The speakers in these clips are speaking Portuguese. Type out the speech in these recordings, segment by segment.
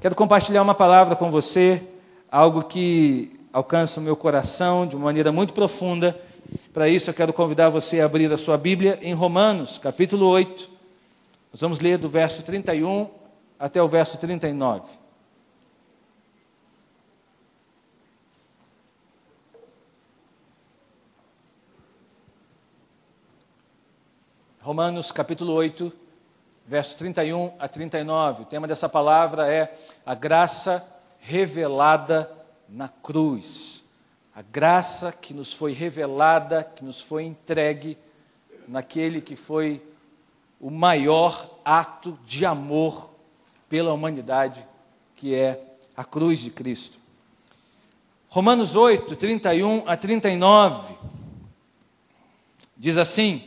Quero compartilhar uma palavra com você, algo que alcança o meu coração de uma maneira muito profunda. Para isso eu quero convidar você a abrir a sua Bíblia em Romanos, capítulo 8. Nós vamos ler do verso 31 até o verso 39. Romanos, capítulo 8, verso 31 a 39. O tema dessa palavra é a graça revelada na cruz. A graça que nos foi revelada, que nos foi entregue naquele que foi o maior ato de amor pela humanidade, que é a cruz de Cristo. Romanos 8, 31 a 39, diz assim: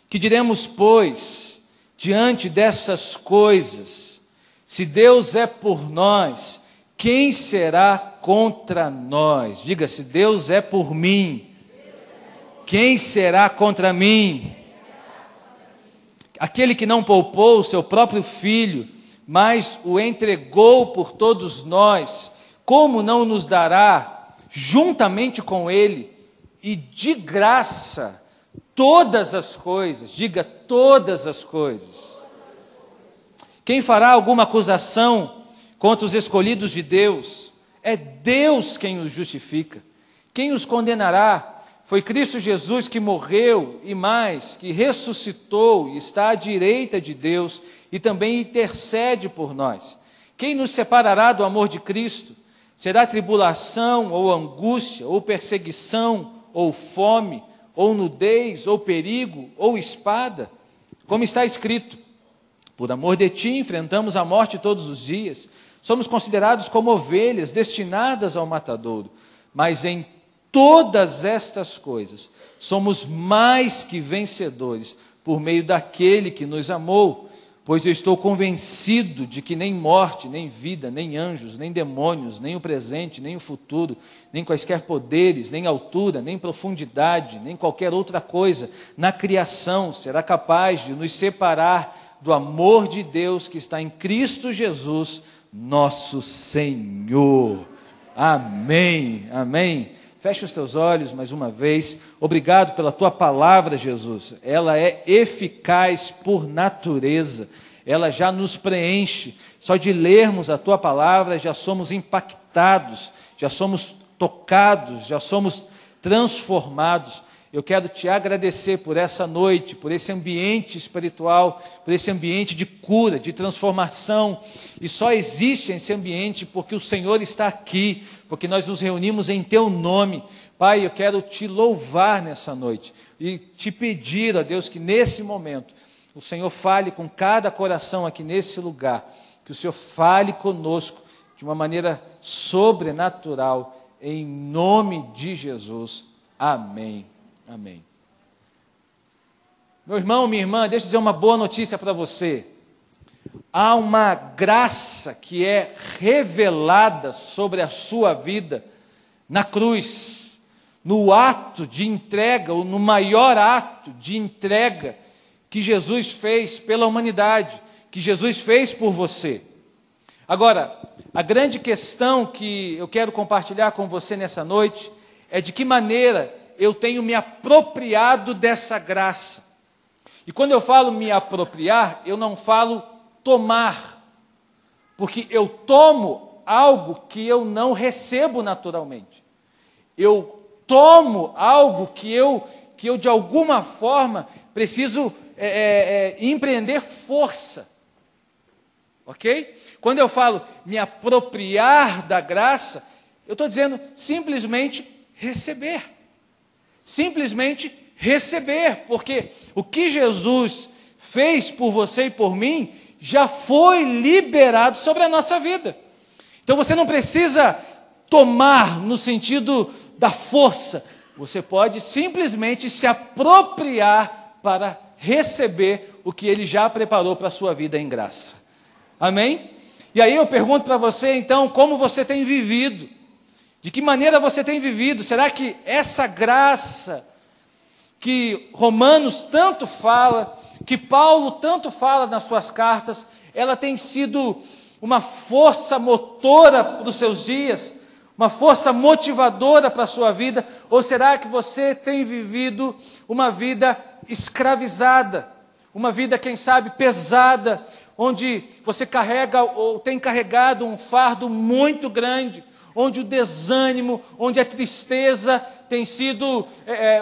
que diremos, pois, diante dessas coisas? Se Deus é por nós, quem será contra nós? Diga, se Deus é por mim, quem será contra mim? Aquele que não poupou o seu próprio filho, mas o entregou por todos nós, como não nos dará, juntamente com ele, e de graça, todas as coisas? Diga, todas as coisas. Quem fará alguma acusação contra os escolhidos de Deus? É Deus quem os justifica. Quem os condenará? Foi Cristo Jesus que morreu e mais, que ressuscitou e está à direita de Deus e também intercede por nós. Quem nos separará do amor de Cristo? Será tribulação ou angústia ou perseguição ou fome ou nudez, ou perigo, ou espada? Como está escrito: por amor de ti enfrentamos a morte todos os dias, somos considerados como ovelhas destinadas ao matadouro, mas em todas estas coisas somos mais que vencedores, por meio daquele que nos amou. Pois eu estou convencido de que nem morte, nem vida, nem anjos, nem demônios, nem o presente, nem o futuro, nem quaisquer poderes, nem altura, nem profundidade, nem qualquer outra coisa na criação será capaz de nos separar do amor de Deus que está em Cristo Jesus, nosso Senhor. Amém, amém. Feche os teus olhos mais uma vez. Obrigado pela tua palavra, Jesus. Ela é eficaz por natureza. Ela já nos preenche. Só de lermos a tua palavra já somos impactados, já somos tocados, já somos transformados. Eu quero te agradecer por essa noite, por esse ambiente espiritual, por esse ambiente de cura, de transformação. E só existe esse ambiente porque o Senhor está aqui, porque nós nos reunimos em teu nome. Pai, eu quero te louvar nessa noite e te pedir, ó Deus, que nesse momento o Senhor fale com cada coração aqui nesse lugar, que o Senhor fale conosco de uma maneira sobrenatural, em nome de Jesus. Amém. Amém. Meu irmão, minha irmã, deixa eu dizer uma boa notícia para você. Há uma graça que é revelada sobre a sua vida na cruz, no ato de entrega, ou no maior ato de entrega que Jesus fez pela humanidade, que Jesus fez por você. Agora, a grande questão que eu quero compartilhar com você nessa noite é de que maneira eu tenho me apropriado dessa graça. E quando eu falo me apropriar, eu não falo tomar, porque eu tomo algo que eu não recebo naturalmente. Eu tomo algo que eu de alguma forma preciso empreender força. Ok? Quando eu falo me apropriar da graça, eu estou dizendo simplesmente receber. Simplesmente receber, porque o que Jesus fez por você e por mim já foi liberado sobre a nossa vida. Então você não precisa tomar no sentido da força, você pode simplesmente se apropriar para receber o que Ele já preparou para a sua vida em graça. Amém? E aí eu pergunto para você então, como você tem vivido? De que maneira você tem vivido? Será que essa graça que Romanos tanto fala, que Paulo tanto fala nas suas cartas, ela tem sido uma força motora para os seus dias, uma força motivadora para a sua vida? Ou será que você tem vivido uma vida escravizada, uma vida, quem sabe, pesada, onde você carrega ou tem carregado um fardo muito grande, onde o desânimo, onde a tristeza tem sido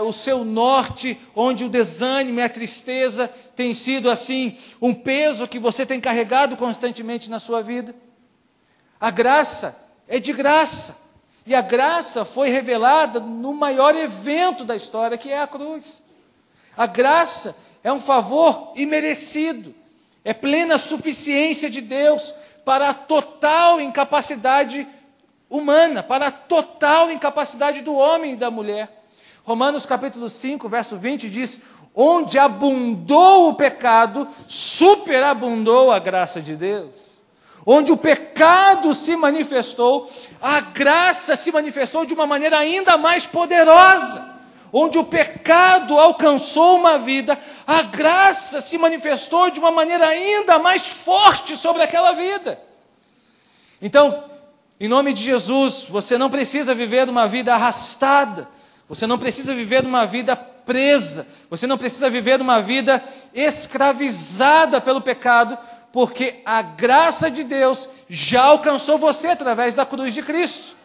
o seu norte, onde o desânimo e a tristeza tem sido, assim, um peso que você tem carregado constantemente na sua vida? A graça é de graça, e a graça foi revelada no maior evento da história, que é a cruz. A graça é um favor imerecido, é plena suficiência de Deus para a total incapacidade humana, para a total incapacidade do homem e da mulher. Romanos capítulo 5, verso 20 diz: onde abundou o pecado, superabundou a graça de Deus. Onde o pecado se manifestou, a graça se manifestou de uma maneira ainda mais poderosa. Onde o pecado alcançou uma vida, a graça se manifestou de uma maneira ainda mais forte sobre aquela vida. Então, em nome de Jesus, você não precisa viver uma vida arrastada, você não precisa viver uma vida presa, você não precisa viver uma vida escravizada pelo pecado, porque a graça de Deus já alcançou você através da cruz de Cristo.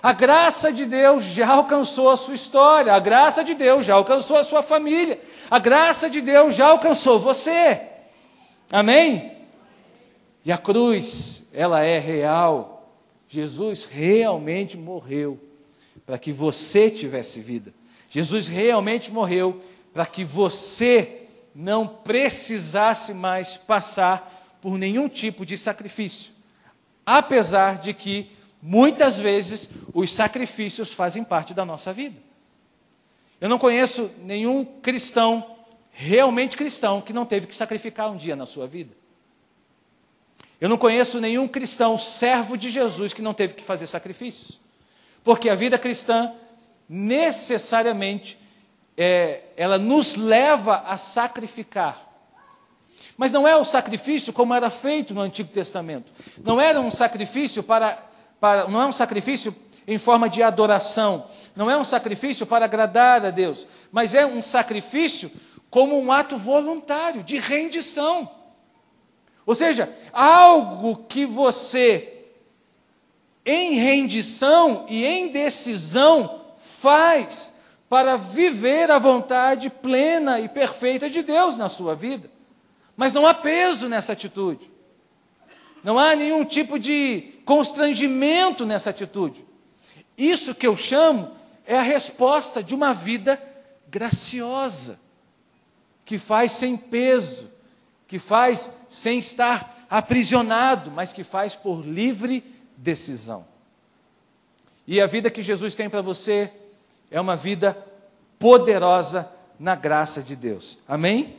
A graça de Deus já alcançou a sua história, a graça de Deus já alcançou a sua família, a graça de Deus já alcançou você. Amém? E a cruz, ela é real. Jesus realmente morreu para que você tivesse vida. Jesus realmente morreu para que você não precisasse mais passar por nenhum tipo de sacrifício. Apesar de que, muitas vezes, os sacrifícios fazem parte da nossa vida. Eu não conheço nenhum cristão, realmente cristão, que não teve que sacrificar um dia na sua vida. Eu não conheço nenhum cristão, servo de Jesus, que não teve que fazer sacrifícios. Porque a vida cristã, necessariamente, ela nos leva a sacrificar. Mas não é o sacrifício como era feito no Antigo Testamento. Não era um sacrifício não é um sacrifício em forma de adoração. Não é um sacrifício para agradar a Deus. Mas é um sacrifício como um ato voluntário, de rendição. Ou seja, algo que você, em rendição e em decisão, faz para viver a vontade plena e perfeita de Deus na sua vida. Mas não há peso nessa atitude. Não há nenhum tipo de constrangimento nessa atitude. Isso que eu chamo é a resposta de uma vida graciosa, que faz sem peso, que faz sem estar aprisionado, mas que faz por livre decisão. E a vida que Jesus tem para você é uma vida poderosa na graça de Deus. Amém?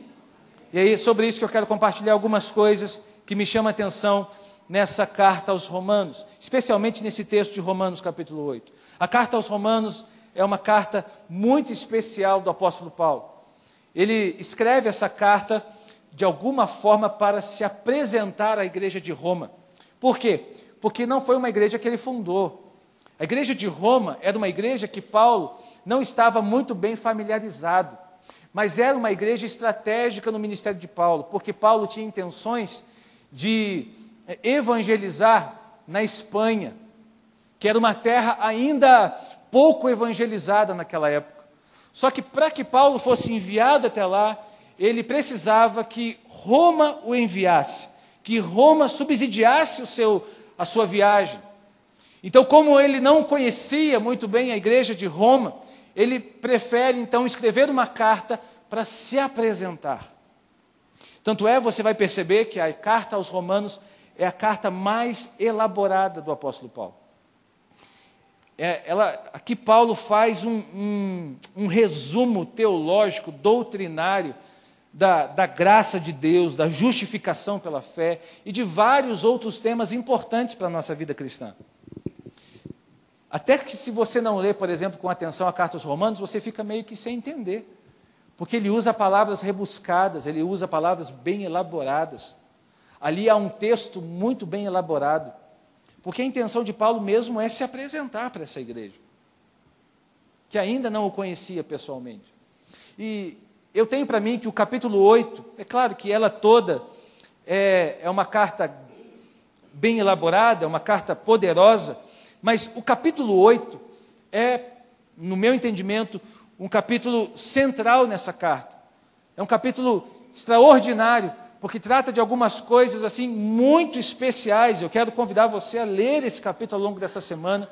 E aí, sobre isso que eu quero compartilhar algumas coisas que me chamam a atenção nessa carta aos Romanos, especialmente nesse texto de Romanos capítulo 8. A carta aos Romanos é uma carta muito especial do apóstolo Paulo. Ele escreve essa carta de alguma forma para se apresentar à igreja de Roma. Por quê? Porque não foi uma igreja que ele fundou. A igreja de Roma era uma igreja que Paulo não estava muito bem familiarizado, mas era uma igreja estratégica no ministério de Paulo, porque Paulo tinha intenções de evangelizar na Espanha, que era uma terra ainda pouco evangelizada naquela época. Só que para que Paulo fosse enviado até lá, ele precisava que Roma o enviasse, que Roma subsidiasse a sua viagem. Então, como ele não conhecia muito bem a igreja de Roma, ele prefere então escrever uma carta para se apresentar. Tanto é, você vai perceber que a carta aos Romanos é a carta mais elaborada do apóstolo Paulo. Aqui Paulo faz um resumo teológico, doutrinário, da graça de Deus, da justificação pela fé e de vários outros temas importantes para a nossa vida cristã. Até que se você não lê, por exemplo, com atenção a carta aos Romanos, você fica meio que sem entender. Porque ele usa palavras rebuscadas, ele usa palavras bem elaboradas. Ali há um texto muito bem elaborado, porque a intenção de Paulo mesmo é se apresentar para essa igreja, que ainda não o conhecia pessoalmente. E eu tenho para mim que o capítulo 8, é claro que ela toda é uma carta bem elaborada, é uma carta poderosa, mas o capítulo 8 é, no meu entendimento, um capítulo central nessa carta. É um capítulo extraordinário, porque trata de algumas coisas assim muito especiais. Eu quero convidar você a ler esse capítulo ao longo dessa semana,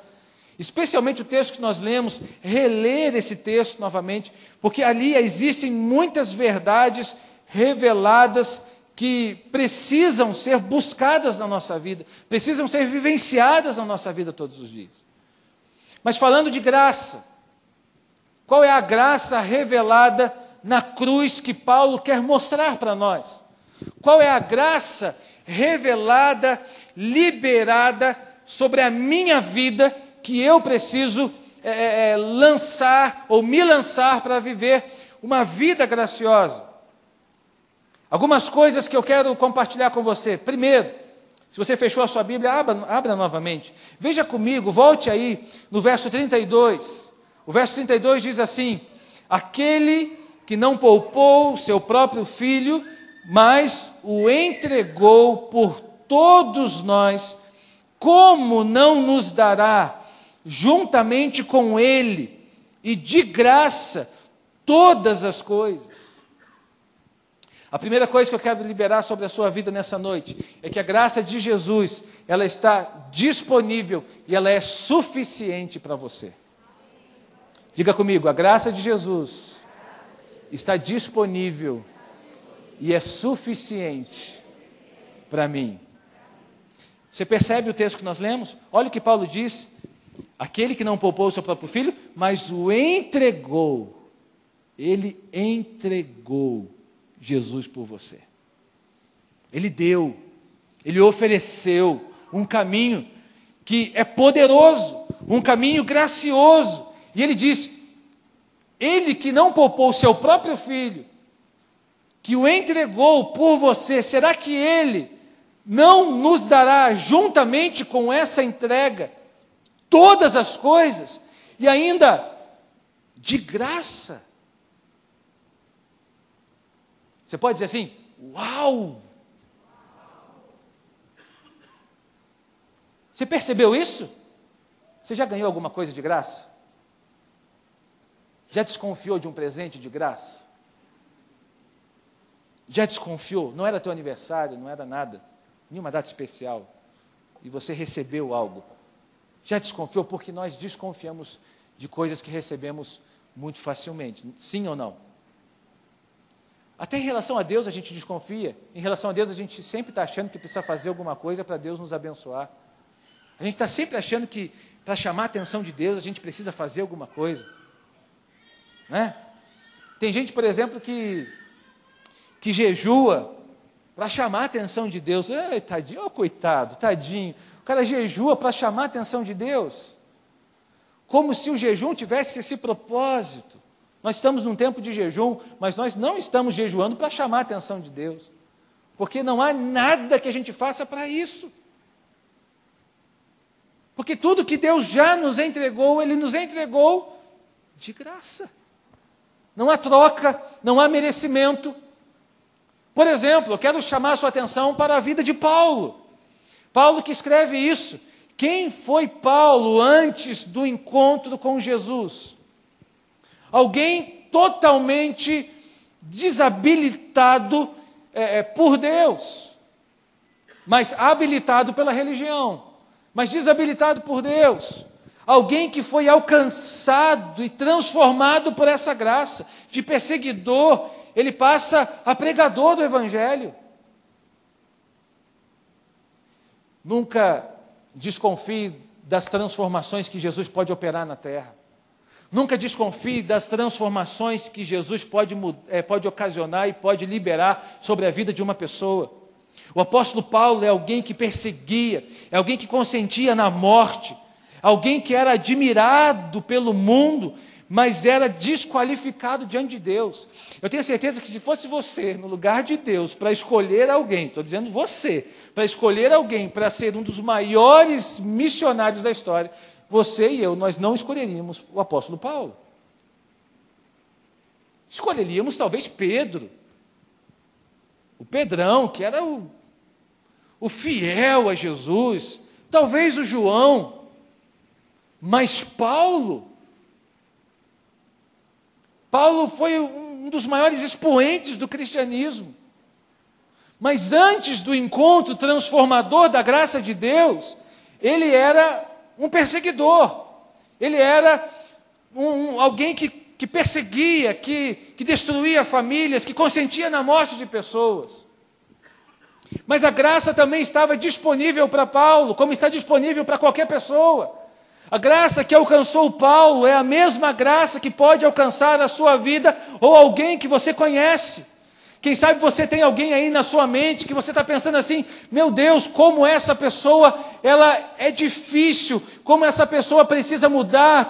especialmente o texto que nós lemos, reler esse texto novamente, porque ali existem muitas verdades reveladas que precisam ser buscadas na nossa vida, precisam ser vivenciadas na nossa vida todos os dias. Mas falando de graça, qual é a graça revelada na cruz que Paulo quer mostrar para nós? Qual é a graça revelada, liberada sobre a minha vida que eu preciso lançar ou me lançar para viver uma vida graciosa? Algumas coisas que eu quero compartilhar com você. Primeiro, se você fechou a sua Bíblia, abra novamente. Veja comigo, volte aí no verso 32. O verso 32 diz assim: aquele que não poupou seu próprio filho, mas o entregou por todos nós, como não nos dará, juntamente com ele, e de graça, todas as coisas? A primeira coisa que eu quero liberar sobre a sua vida nessa noite é que a graça de Jesus, ela está disponível e ela é suficiente para você. Diga comigo, a graça de Jesus está disponível e é suficiente para mim. Você percebe o texto que nós lemos? Olha o que Paulo diz: aquele que não poupou o seu próprio filho, mas o entregou. Ele entregou Jesus por você. Ele deu, ele ofereceu um caminho que é poderoso, um caminho gracioso. E ele diz: ele que não poupou o seu próprio filho, que o entregou por você, será que ele não nos dará, juntamente com essa entrega, todas as coisas, e ainda de graça? Você pode dizer assim: uau! Você percebeu isso? Você já ganhou alguma coisa de graça? Já desconfiou de um presente de graça? Já desconfiou? Não era teu aniversário, não era nada, nenhuma data especial, e você recebeu algo. Já desconfiou? Porque nós desconfiamos de coisas que recebemos muito facilmente, sim ou não? Até em relação a Deus a gente desconfia. Em relação a Deus a gente sempre está achando que precisa fazer alguma coisa para Deus nos abençoar. A gente está sempre achando que para chamar a atenção de Deus a gente precisa fazer alguma coisa, né? Tem gente, por exemplo, que jejua para chamar a atenção de Deus. Ei, tadinho, oh, coitado, tadinho. O cara jejua para chamar a atenção de Deus, como se o jejum tivesse esse propósito. Nós estamos num tempo de jejum, mas nós não estamos jejuando para chamar a atenção de Deus, porque não há nada que a gente faça para isso. Porque tudo que Deus já nos entregou, Ele nos entregou de graça. Não há troca, não há merecimento. Por exemplo, eu quero chamar a sua atenção para a vida de Paulo. Paulo que escreve isso. Quem foi Paulo antes do encontro com Jesus? Alguém totalmente desabilitado por Deus, mas habilitado pela religião, mas desabilitado por Deus. Alguém que foi alcançado e transformado por essa graça. De perseguidor, ele passa a pregador do Evangelho. Nunca desconfie das transformações que Jesus pode operar na terra. Nunca desconfie das transformações que Jesus pode ocasionar e pode liberar sobre a vida de uma pessoa. O apóstolo Paulo é alguém que perseguia, é alguém que consentia na morte, alguém que era admirado pelo mundo, mas era desqualificado diante de Deus. Eu tenho certeza que se fosse você, no lugar de Deus, para escolher alguém, estou dizendo você, para escolher alguém para ser um dos maiores missionários da história, você e eu, nós não escolheríamos o apóstolo Paulo. Escolheríamos talvez Pedro, o Pedrão, que era o fiel a Jesus, talvez o João, mas Paulo foi um dos maiores expoentes do cristianismo. Mas antes do encontro transformador da graça de Deus, ele era um perseguidor. Ele era alguém que perseguia, que destruía famílias, que consentia na morte de pessoas. Mas a graça também estava disponível para Paulo, como está disponível para qualquer pessoa. A graça que alcançou Paulo é a mesma graça que pode alcançar a sua vida ou alguém que você conhece. Quem sabe você tem alguém aí na sua mente que você está pensando assim, meu Deus, como essa pessoa, ela é difícil, como essa pessoa precisa mudar,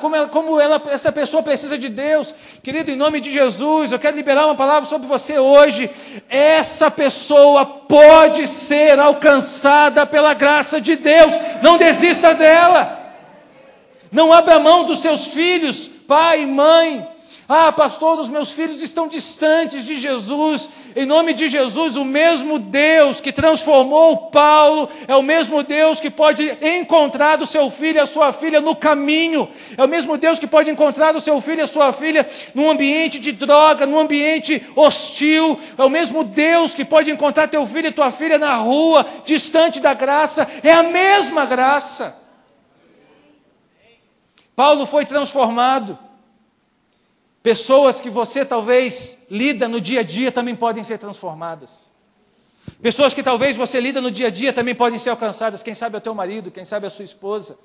essa pessoa precisa de Deus. Querido, em nome de Jesus, eu quero liberar uma palavra sobre você hoje. Essa pessoa pode ser alcançada pela graça de Deus, não desista dela. Não abra mão dos seus filhos, pai e mãe. Ah, pastor, os meus filhos estão distantes de Jesus. Em nome de Jesus, o mesmo Deus que transformou Paulo é o mesmo Deus que pode encontrar o seu filho e a sua filha no caminho. É o mesmo Deus que pode encontrar o seu filho e a sua filha num ambiente de droga, num ambiente hostil. É o mesmo Deus que pode encontrar teu filho e tua filha na rua, distante da graça. É a mesma graça. Paulo foi transformado. Pessoas que você talvez lida no dia a dia também podem ser transformadas. Pessoas que talvez você lida no dia a dia também podem ser alcançadas. Quem sabe é o teu marido, quem sabe é a sua esposa.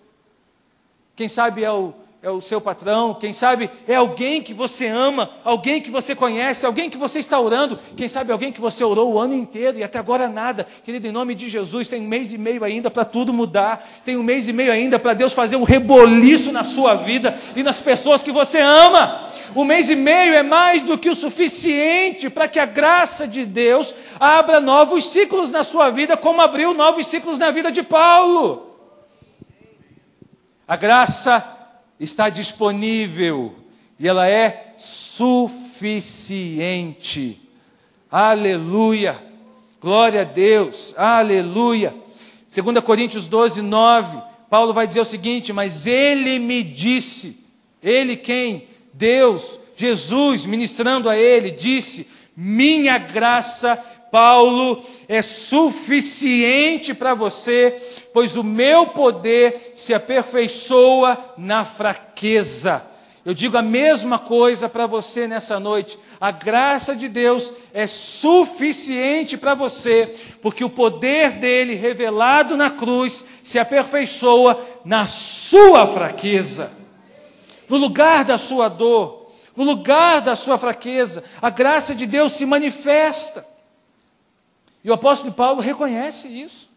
Quem sabe é o seu patrão, quem sabe é alguém que você ama, alguém que você conhece, alguém que você está orando, quem sabe alguém que você orou o ano inteiro e até agora nada. Querido, em nome de Jesus, tem 1 mês e meio ainda para tudo mudar, tem 1 mês e meio ainda para Deus fazer um reboliço na sua vida e nas pessoas que você ama. 1 mês e meio é mais do que o suficiente para que a graça de Deus abra novos ciclos na sua vida, como abriu novos ciclos na vida de Paulo. A graça está disponível e ela é suficiente. Aleluia, glória a Deus, aleluia. 2 Coríntios 12, 9, Paulo vai dizer o seguinte: mas ele me disse, ele quem? Deus, Jesus, ministrando a ele, disse, minha graça, Paulo, é suficiente para você, pois o meu poder se aperfeiçoa na fraqueza. Eu digo a mesma coisa para você nessa noite. A graça de Deus é suficiente para você, porque o poder dele revelado na cruz se aperfeiçoa na sua fraqueza. No lugar da sua dor, no lugar da sua fraqueza, a graça de Deus se manifesta. E o apóstolo Paulo reconhece isso.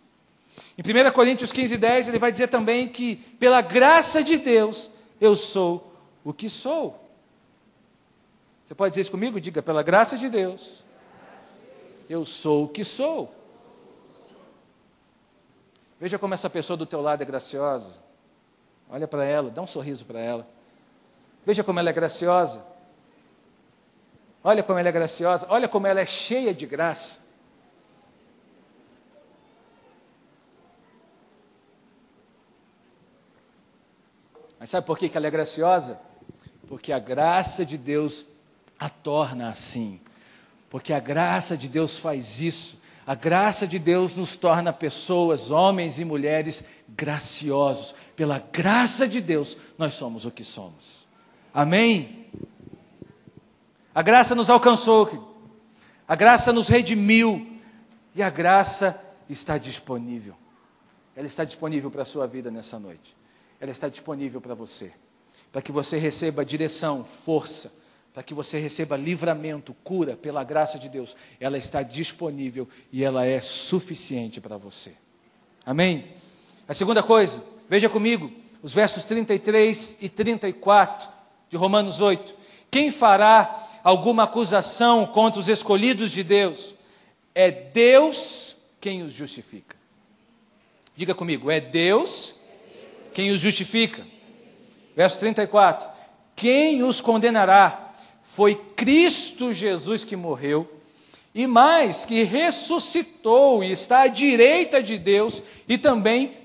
Em 1 Coríntios 15, 10, ele vai dizer também que, pela graça de Deus, eu sou o que sou. Você pode dizer isso comigo? Diga, pela graça de Deus, eu sou o que sou. Veja como essa pessoa do teu lado é graciosa. Olha para ela, dá um sorriso para ela. Veja como ela é graciosa. Olha como ela é graciosa. Olha como ela é cheia de graça. Mas sabe por que ela é graciosa? Porque a graça de Deus a torna assim. Porque a graça de Deus faz isso. A graça de Deus nos torna pessoas, homens e mulheres graciosos. Pela graça de Deus, nós somos o que somos. Amém? A graça nos alcançou, a graça nos redimiu e a graça está disponível. Ela está disponível para a sua vida nessa noite. Ela está disponível para você, para que você receba direção, força, para que você receba livramento, cura pela graça de Deus. Ela está disponível e ela é suficiente para você. Amém? A segunda coisa, veja comigo, os versos 33 e 34. de Romanos 8. Quem fará alguma acusação contra os escolhidos de Deus? É Deus quem os justifica. Diga comigo, é Deus quem os justifica. Verso 34. Quem os condenará? Foi Cristo Jesus que morreu, e mais, que ressuscitou e está à direita de Deus e também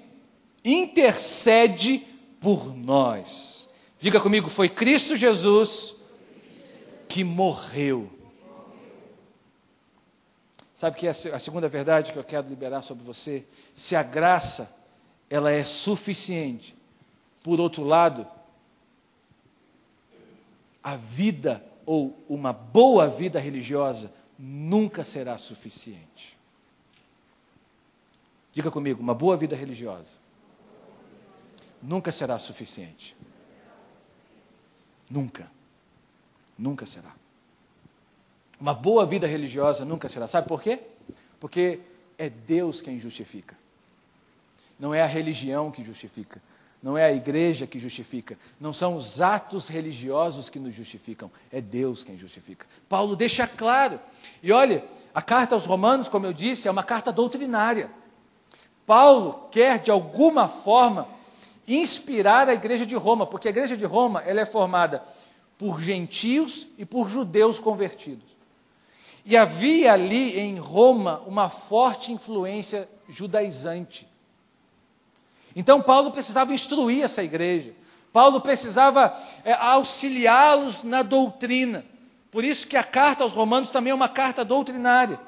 intercede por nós. Diga comigo, foi Cristo Jesus que morreu. Sabe que é a segunda verdade que eu quero liberar sobre você? Se a graça, ela é suficiente, por outro lado, a vida ou uma boa vida religiosa nunca será suficiente. Diga comigo, uma boa vida religiosa nunca será suficiente. Nunca. Nunca será. Uma boa vida religiosa nunca será. Sabe por quê? Porque é Deus quem justifica. Não é a religião que justifica. Não é a igreja que justifica. Não são os atos religiosos que nos justificam. É Deus quem justifica. Paulo deixa claro. E olha, a carta aos Romanos, como eu disse, é uma carta doutrinária. Paulo quer, de alguma forma, inspirar a igreja de Roma, porque a igreja de Roma ela é formada por gentios e por judeus convertidos. E havia ali em Roma uma forte influência judaizante. Então Paulo precisava instruir essa igreja. Paulo precisava auxiliá-los na doutrina. Por isso que a carta aos Romanos também é uma carta doutrinária.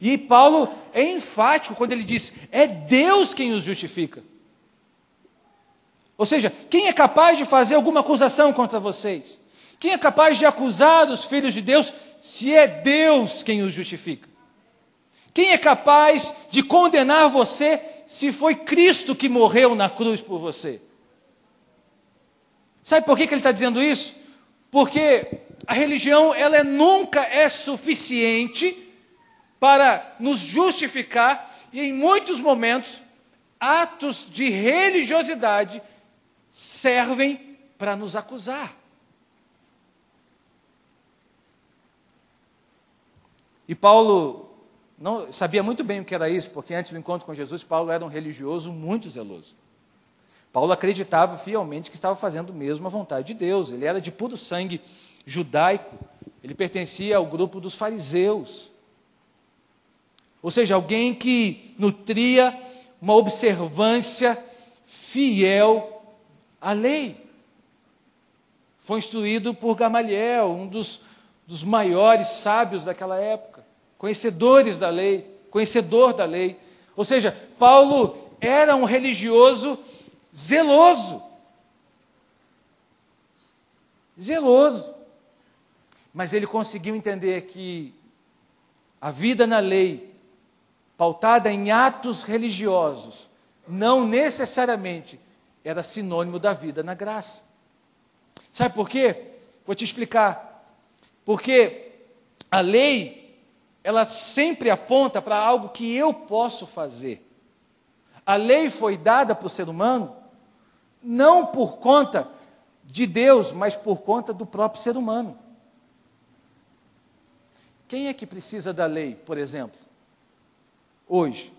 E Paulo é enfático quando ele diz, é Deus quem os justifica. Ou seja, quem é capaz de fazer alguma acusação contra vocês? Quem é capaz de acusar os filhos de Deus se é Deus quem os justifica? Quem é capaz de condenar você se foi Cristo que morreu na cruz por você? Sabe por que ele está dizendo isso? Porque a religião ela nunca é suficiente para nos justificar e em muitos momentos atos de religiosidade servem para nos acusar. E Paulo não sabia muito bem o que era isso, porque antes do encontro com Jesus, Paulo era um religioso muito zeloso. Paulo acreditava fielmente que estava fazendo mesmo a vontade de Deus. Ele era de puro sangue judaico. Ele pertencia ao grupo dos fariseus. Ou seja, alguém que nutria uma observância fiel à lei. Foi instruído por Gamaliel, um dos maiores sábios daquela época, conhecedor da lei. Ou seja, Paulo era um religioso zeloso. Mas ele conseguiu entender que a vida na lei, pautada em atos religiosos, não necessariamente era sinônimo da vida na graça. Sabe por quê? Vou te explicar. Porque a lei, ela sempre aponta para algo que eu posso fazer. A lei foi dada para o ser humano não por conta de Deus, mas por conta do próprio ser humano. Quem é que precisa da lei, por exemplo? Hoje.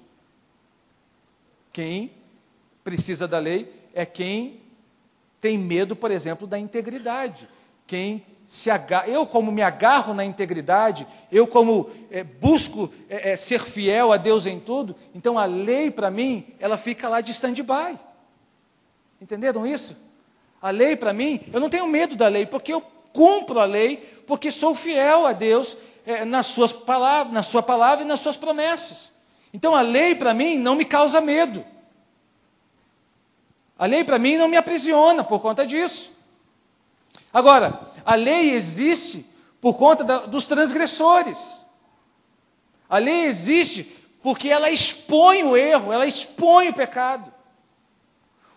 Quem precisa da lei é quem tem medo, por exemplo, da integridade. Eu como me agarro na integridade, eu como busco ser fiel a Deus em tudo, então a lei para mim, ela fica lá de stand-by. Entenderam isso? A lei para mim, eu não tenho medo da lei, porque eu cumpro a lei, porque sou fiel a Deus na sua palavra e nas suas promessas. Então a lei para mim não me causa medo. A lei para mim não me aprisiona por conta disso. Agora, a lei existe por conta dos transgressores. A lei existe porque ela expõe o erro, ela expõe o pecado.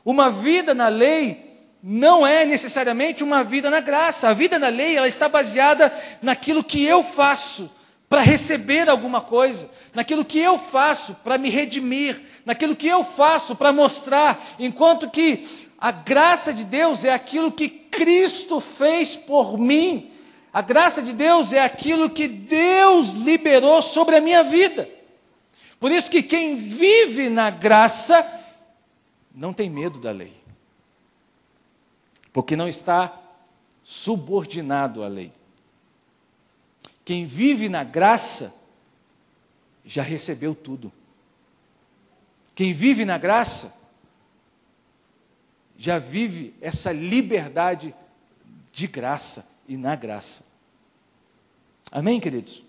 Uma vida na lei não é necessariamente uma vida na graça. A vida na lei ela está baseada naquilo que eu faço para receber alguma coisa, naquilo que eu faço para me redimir, naquilo que eu faço para mostrar, enquanto que A graça de Deus é aquilo que Cristo fez por mim. A graça de Deus é aquilo que Deus liberou sobre a minha vida. Por isso que quem vive na graça não tem medo da lei. Porque não está subordinado à lei. Quem vive na graça já recebeu tudo. Quem vive na graça já vive essa liberdade de graça e na graça. Amém, queridos?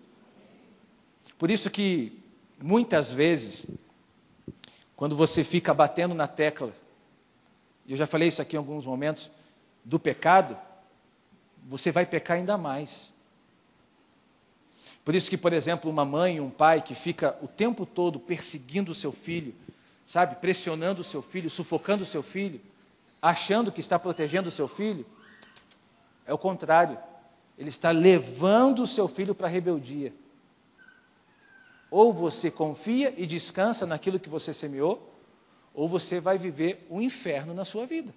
Por isso que muitas vezes, quando você fica batendo na tecla, eu já falei isso aqui em alguns momentos, do pecado, você vai pecar ainda mais. Por isso que, por exemplo, uma mãe, um pai que fica o tempo todo perseguindo o seu filho, sabe, pressionando o seu filho, sufocando o seu filho, achando que está protegendo o seu filho, é o contrário. Ele está levando o seu filho para a rebeldia. Ou você confia e descansa naquilo que você semeou, ou você vai viver um inferno na sua vida.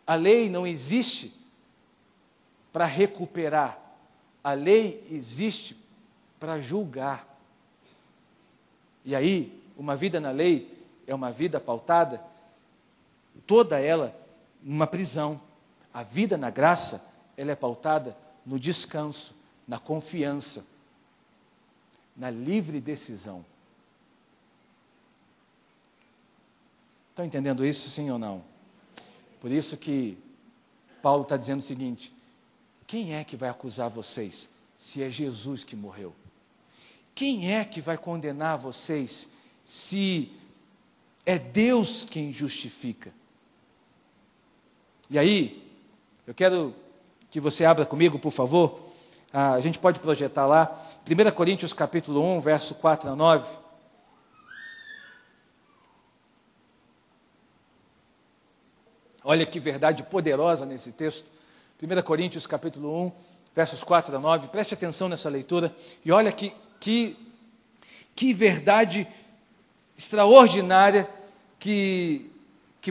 A lei não existe para recuperar. A lei existe para julgar. E aí, uma vida na lei é uma vida pautada, toda ela numa prisão. A vida na graça, ela é pautada no descanso, na confiança, na livre decisão. Estão entendendo isso, sim ou não? Por isso que Paulo está dizendo o seguinte: quem é que vai acusar vocês se é Jesus que morreu? Quem é que vai condenar vocês se é Deus quem justifica? E aí, eu quero que você abra comigo, por favor. A gente pode projetar lá, 1 Coríntios capítulo 1, verso 4 a 9. Olha que verdade poderosa nesse texto. 1 Coríntios capítulo 1, versos 4 a 9. Preste atenção nessa leitura e olha que verdade extraordinária que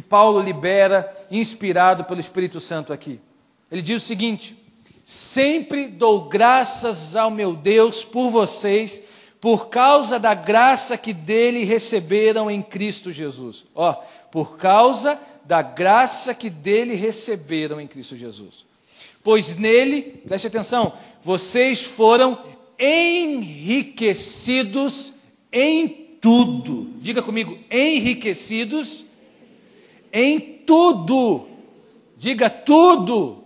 Paulo libera, inspirado pelo Espírito Santo aqui. Ele diz o seguinte: sempre dou graças ao meu Deus por vocês, por causa da graça que dele receberam em Cristo Jesus. Por causa da graça que dele receberam em Cristo Jesus. Pois nele, preste atenção, vocês foram enriquecidos em tudo. Diga comigo, enriquecidos em tudo. Diga tudo.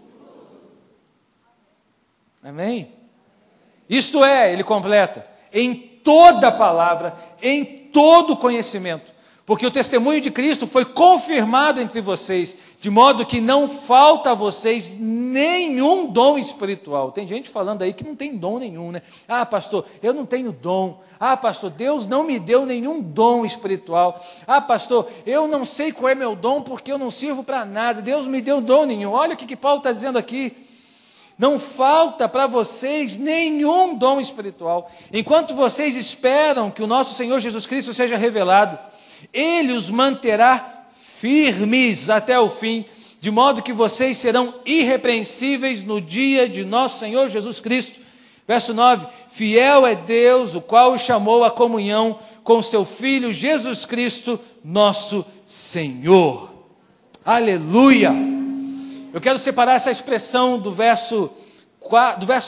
Amém? Isto é, ele completa, em toda palavra, em todo conhecimento. Porque o testemunho de Cristo foi confirmado entre vocês, de modo que não falta a vocês nenhum dom espiritual. Tem gente falando aí que não tem dom nenhum, né? Ah, pastor, eu não tenho dom. Ah, pastor, Deus não me deu nenhum dom espiritual. Ah, pastor, eu não sei qual é meu dom porque eu não sirvo para nada. Deus me deu dom nenhum. Olha o que Paulo está dizendo aqui. Não falta para vocês nenhum dom espiritual. Enquanto vocês esperam que o nosso Senhor Jesus Cristo seja revelado, Ele os manterá firmes até o fim, de modo que vocês serão irrepreensíveis no dia de nosso Senhor Jesus Cristo. Verso 9: fiel é Deus, o qual os chamou à comunhão com seu Filho Jesus Cristo, nosso Senhor. Aleluia! Eu quero separar essa expressão do verso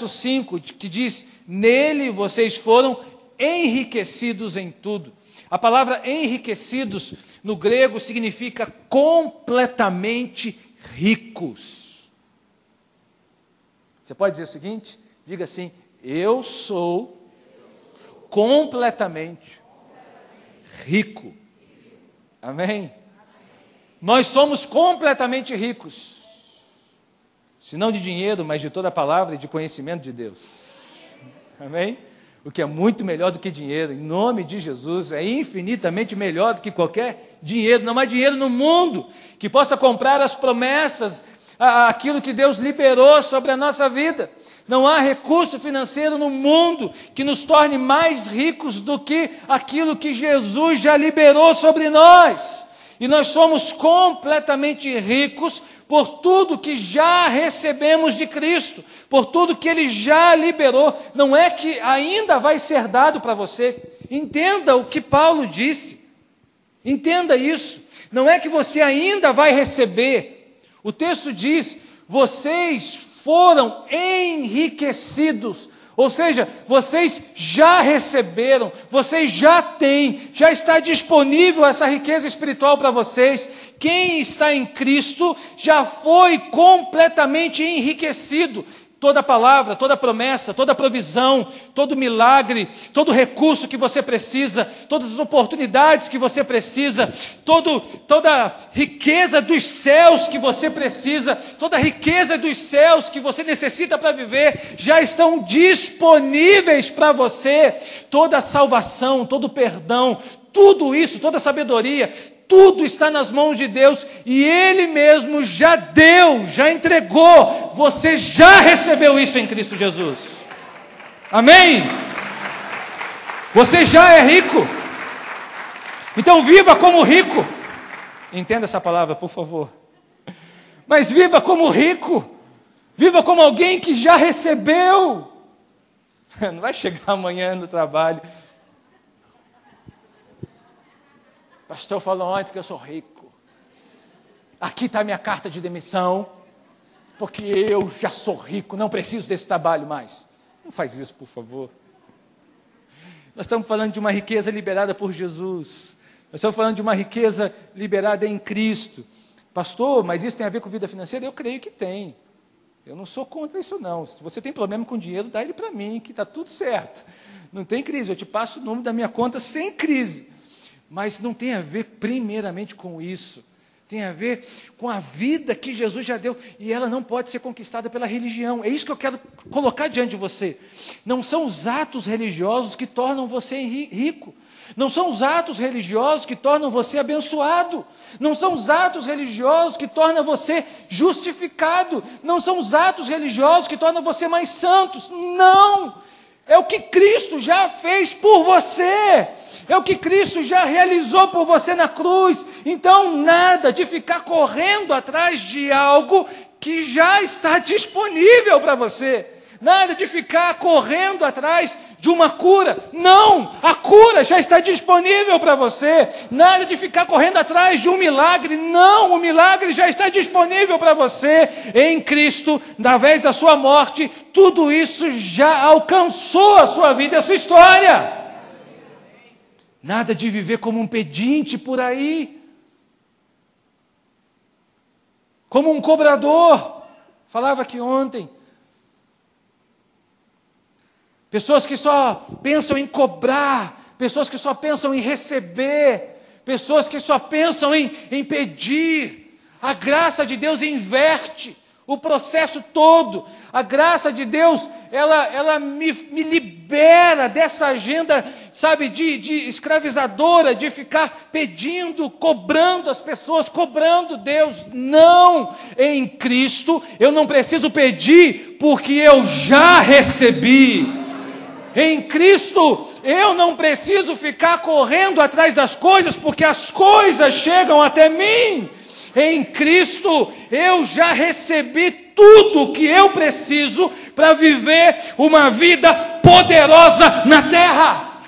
5, que diz: nele vocês foram enriquecidos em tudo. A palavra enriquecidos no grego significa completamente ricos. Você pode dizer o seguinte? Diga assim: eu sou completamente rico. Amém? Nós somos completamente ricos. Se não de dinheiro, mas de toda a palavra e de conhecimento de Deus. Amém? O que é muito melhor do que dinheiro, em nome de Jesus, é infinitamente melhor do que qualquer dinheiro. Não há dinheiro no mundo que possa comprar as promessas aquilo que Deus liberou sobre a nossa vida. Não há recurso financeiro no mundo que nos torne mais ricos do que aquilo que Jesus já liberou sobre nós. E nós somos completamente ricos por tudo que já recebemos de Cristo, por tudo que Ele já liberou. Não é que ainda vai ser dado para você. Entenda o que Paulo disse. Entenda isso. Não é que você ainda vai receber. O texto diz: vocês foram enriquecidos. Ou seja, vocês já receberam, vocês já têm, já está disponível essa riqueza espiritual para vocês. Quem está em Cristo já foi completamente enriquecido. Toda palavra, toda promessa, toda provisão, todo milagre, todo recurso que você precisa, todas as oportunidades que você precisa, toda riqueza dos céus que você precisa, toda riqueza dos céus que você necessita para viver, já estão disponíveis para você. Toda a salvação, todo o perdão, tudo isso, toda a sabedoria, tudo está nas mãos de Deus e Ele mesmo já deu, já entregou. Você já recebeu isso em Cristo Jesus. Amém? Você já é rico. Então viva como rico. Entenda essa palavra, por favor. Mas viva como rico. Viva como alguém que já recebeu. Não vai chegar amanhã no trabalho: pastor falou ontem que eu sou rico. Aqui está a minha carta de demissão, porque eu já sou rico, não preciso desse trabalho mais. Não faz isso, por favor. Nós estamos falando de uma riqueza liberada por Jesus. Nós estamos falando de uma riqueza liberada em Cristo. Pastor, mas isso tem a ver com vida financeira? Eu creio que tem. Eu não sou contra isso, não. Se você tem problema com dinheiro, dá ele para mim, que está tudo certo. Não tem crise, eu te passo o número da minha conta sem crise. Mas não tem a ver primeiramente com isso. Tem a ver com a vida que Jesus já deu. E ela não pode ser conquistada pela religião. É isso que eu quero colocar diante de você. Não são os atos religiosos que tornam você rico. Não são os atos religiosos que tornam você abençoado. Não são os atos religiosos que tornam você justificado. Não são os atos religiosos que tornam você mais santos. Não! É o que Cristo já fez por você. É o que Cristo já realizou por você na cruz. Então, nada de ficar correndo atrás de algo que já está disponível para você. Nada de ficar correndo atrás de uma cura. Não! A cura já está disponível para você. Nada de ficar correndo atrás de um milagre. Não! O milagre já está disponível para você. Em Cristo, através da sua morte, tudo isso já alcançou a sua vida e a sua história. Nada de viver como um pedinte por aí. Como um cobrador. Falava aqui ontem. Pessoas que só pensam em cobrar, pessoas que só pensam em receber, pessoas que só pensam em pedir. A graça de Deus inverte o processo todo. A graça de Deus, ela me libera dessa agenda, sabe, de escravizadora, de ficar pedindo, cobrando as pessoas, cobrando Deus. Não! Em Cristo, eu não preciso pedir, porque eu já recebi. Em Cristo, eu não preciso ficar correndo atrás das coisas, porque as coisas chegam até mim. Em Cristo, eu já recebi tudo o que eu preciso para viver uma vida poderosa na terra.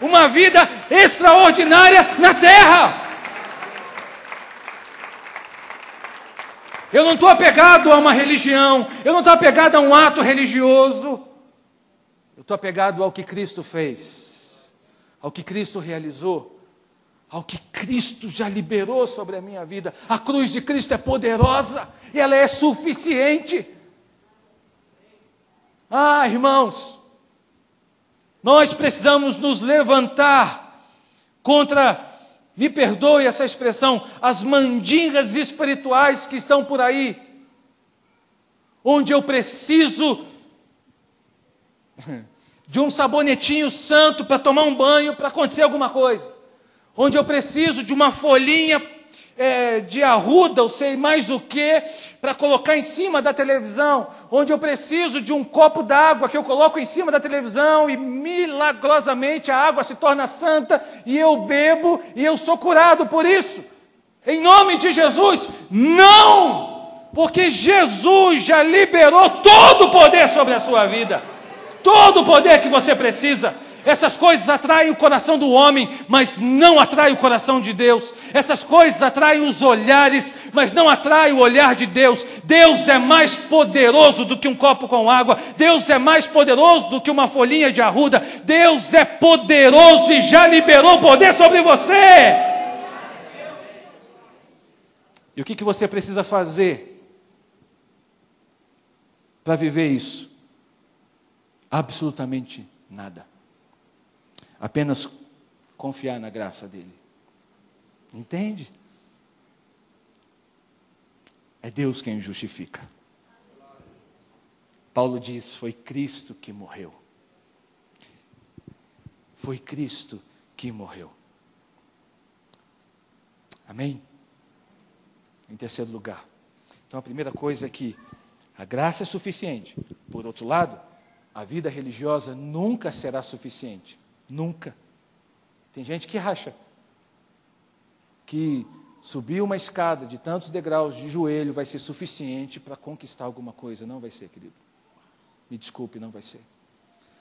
Uma vida extraordinária na terra. Eu não estou apegado a uma religião, eu não estou apegado a um ato religioso. Eu estou apegado ao que Cristo fez, ao que Cristo realizou, ao que Cristo já liberou sobre a minha vida. A cruz de Cristo é poderosa, ela é suficiente. Ah, irmãos, nós precisamos nos levantar contra, me perdoe essa expressão, as mandingas espirituais que estão por aí, onde eu preciso de um sabonetinho santo para tomar um banho, para acontecer alguma coisa. Onde eu preciso de uma folhinha de arruda, ou sei mais o que, para colocar em cima da televisão, onde eu preciso de um copo d'água que eu coloco em cima da televisão e milagrosamente a água se torna santa e eu bebo e eu sou curado por isso. Em nome de Jesus, não! Porque Jesus já liberou todo o poder sobre a sua vida. Todo o poder que você precisa. Essas coisas atraem o coração do homem, mas não atraem o coração de Deus. Essas coisas atraem os olhares, mas não atraem o olhar de Deus. Deus é mais poderoso do que um copo com água. Deus é mais poderoso do que uma folhinha de arruda. Deus é poderoso e já liberou poder sobre você. E o que você precisa fazer para viver isso? Absolutamente nada. Apenas confiar na graça dele. Entende? É Deus quem o justifica. Paulo diz, foi Cristo que morreu. Foi Cristo que morreu. Amém? Em terceiro lugar. Então a primeira coisa é que a graça é suficiente. Por outro lado, a vida religiosa nunca será suficiente. Nunca. Tem gente que acha que subir uma escada de tantos degraus de joelho vai ser suficiente para conquistar alguma coisa. Não vai ser, querido. Me desculpe, não vai ser.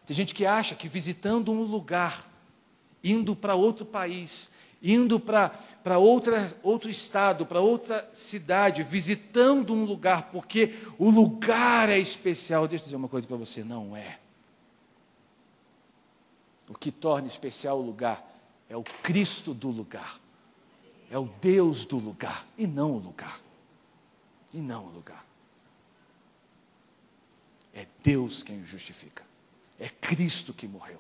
Tem gente que acha que visitando um lugar, indo para outro país, indo para outro estado, para outra cidade, visitando um lugar, porque o lugar é especial. Deixa eu dizer uma coisa para você, não é. O que torna especial o lugar é o Cristo do lugar. É o Deus do lugar, e não o lugar. E não o lugar. É Deus quem o justifica. É Cristo que morreu.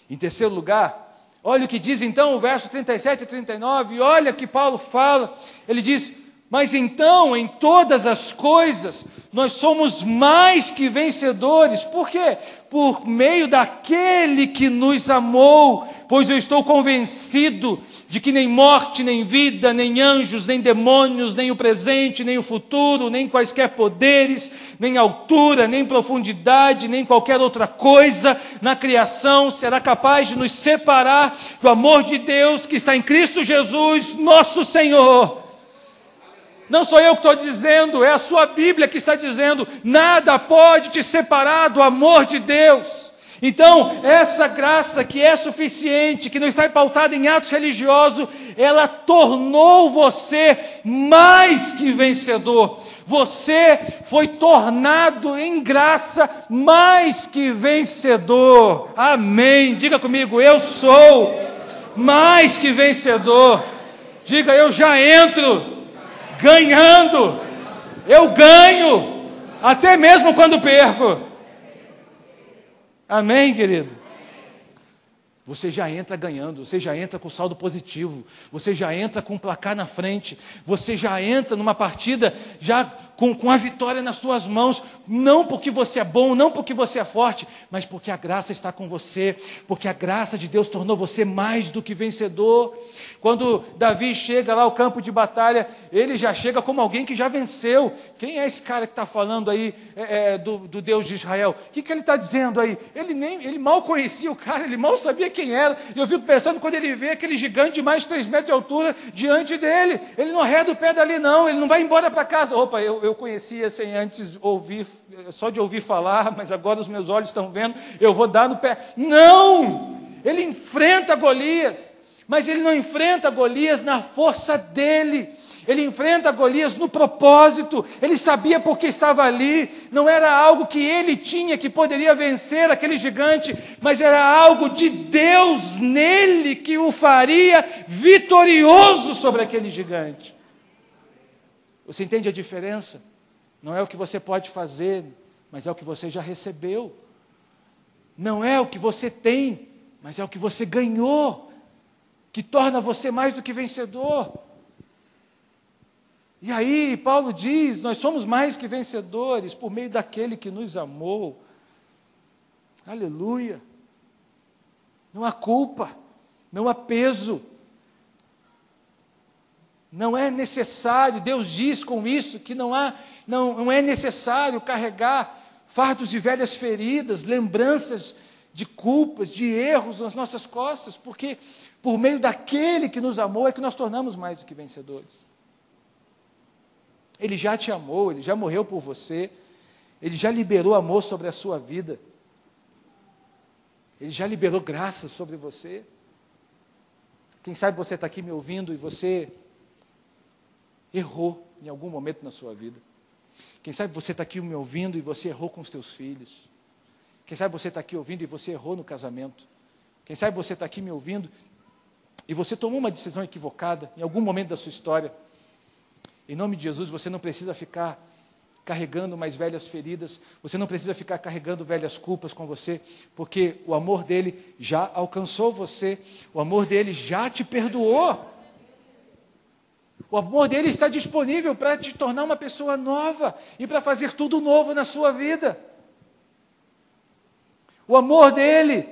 Em terceiro lugar, olha o que diz então o verso 37 e 39, e olha que Paulo fala, ele diz, mas então em todas as coisas nós somos mais que vencedores. Por quê? Por meio daquele que nos amou, pois eu estou convencido de que nem morte, nem vida, nem anjos, nem demônios, nem o presente, nem o futuro, nem quaisquer poderes, nem altura, nem profundidade, nem qualquer outra coisa na criação será capaz de nos separar do amor de Deus que está em Cristo Jesus, nosso Senhor. Não sou eu que estou dizendo, é a sua Bíblia que está dizendo, nada pode te separar do amor de Deus. Então, essa graça que é suficiente, que não está pautada em atos religiosos, ela tornou você mais que vencedor. Você foi tornado em graça mais que vencedor. Amém. Diga comigo, eu sou mais que vencedor. Diga, eu já entro ganhando. Eu ganho, até mesmo quando perco. Amém, querido? Você já entra ganhando, você já entra com saldo positivo, você já entra com o placar na frente, você já entra numa partida já com a vitória nas suas mãos, não porque você é bom, não porque você é forte, mas porque a graça está com você, porque a graça de Deus tornou você mais do que vencedor. Quando Davi chega lá ao campo de batalha, ele já chega como alguém que já venceu. Quem é esse cara que está falando aí do Deus de Israel? O que ele está dizendo aí? Ele mal conhecia o cara, ele mal sabia quem era. E eu fico pensando quando ele vê aquele gigante de mais de 3 metros de altura diante dele, ele não arreda o pé dali não, ele não vai embora para casa. Opa, eu conhecia sem antes ouvir, só de ouvir falar, mas agora os meus olhos estão vendo, eu vou dar no pé. Não! Ele enfrenta Golias, mas ele não enfrenta Golias na força dele. Ele enfrenta Golias no propósito. Ele sabia por que estava ali. Não era algo que ele tinha que poderia vencer aquele gigante, mas era algo de Deus nele que o faria vitorioso sobre aquele gigante. Você entende a diferença? Não é o que você pode fazer, mas é o que você já recebeu. Não é o que você tem, mas é o que você ganhou, que torna você mais do que vencedor. E aí, Paulo diz, nós somos mais que vencedores por meio daquele que nos amou. Aleluia. Não há culpa, não há peso. Não é necessário, Deus diz com isso que não é necessário carregar fardos de velhas feridas, lembranças de culpas, de erros nas nossas costas, porque por meio daquele que nos amou é que nós tornamos mais do que vencedores. Ele já te amou, Ele já morreu por você, Ele já liberou amor sobre a sua vida, Ele já liberou graça sobre você. Quem sabe você está aqui me ouvindo e você errou em algum momento na sua vida. Quem sabe você está aqui me ouvindo e você errou com os teus filhos. Quem sabe você está aqui ouvindo e você errou no casamento. Quem sabe você está aqui me ouvindo e você tomou uma decisão equivocada em algum momento da sua história. Em nome de Jesus, você não precisa ficar carregando mais velhas feridas, você não precisa ficar carregando velhas culpas com você, porque o amor dele já alcançou você, o amor dele já te perdoou. O amor dele está disponível para te tornar uma pessoa nova e para fazer tudo novo na sua vida. O amor dele,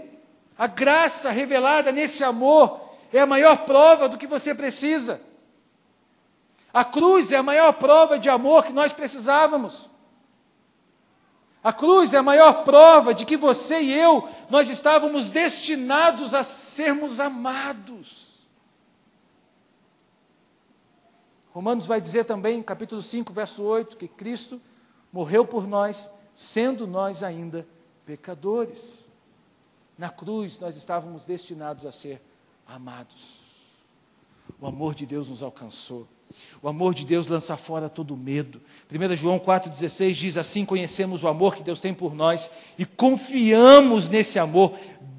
a graça revelada nesse amor, é a maior prova do que você precisa. A cruz é a maior prova de amor que nós precisávamos. A cruz é a maior prova de que você e eu, nós estávamos destinados a sermos amados. Romanos vai dizer também, capítulo 5, verso 8, que Cristo morreu por nós, sendo nós ainda pecadores. Na cruz nós estávamos destinados a ser amados. O amor de Deus nos alcançou. O amor de Deus lança fora todo medo. 1 João 4,16 diz assim: conhecemos o amor que Deus tem por nós e confiamos nesse amor.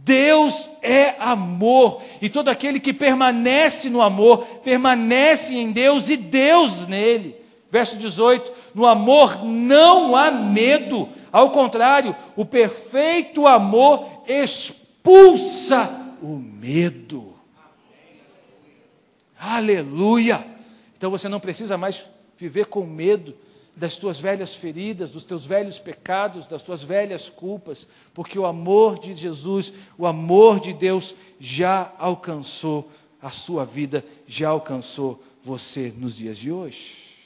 Deus é amor, e todo aquele que permanece no amor, permanece em Deus e Deus nele. Verso 18, no amor não há medo, ao contrário, o perfeito amor expulsa o medo. Aleluia! Então você não precisa mais viver com medo das tuas velhas feridas, dos teus velhos pecados, das tuas velhas culpas, porque o amor de Jesus, o amor de Deus já alcançou a sua vida, já alcançou você nos dias de hoje.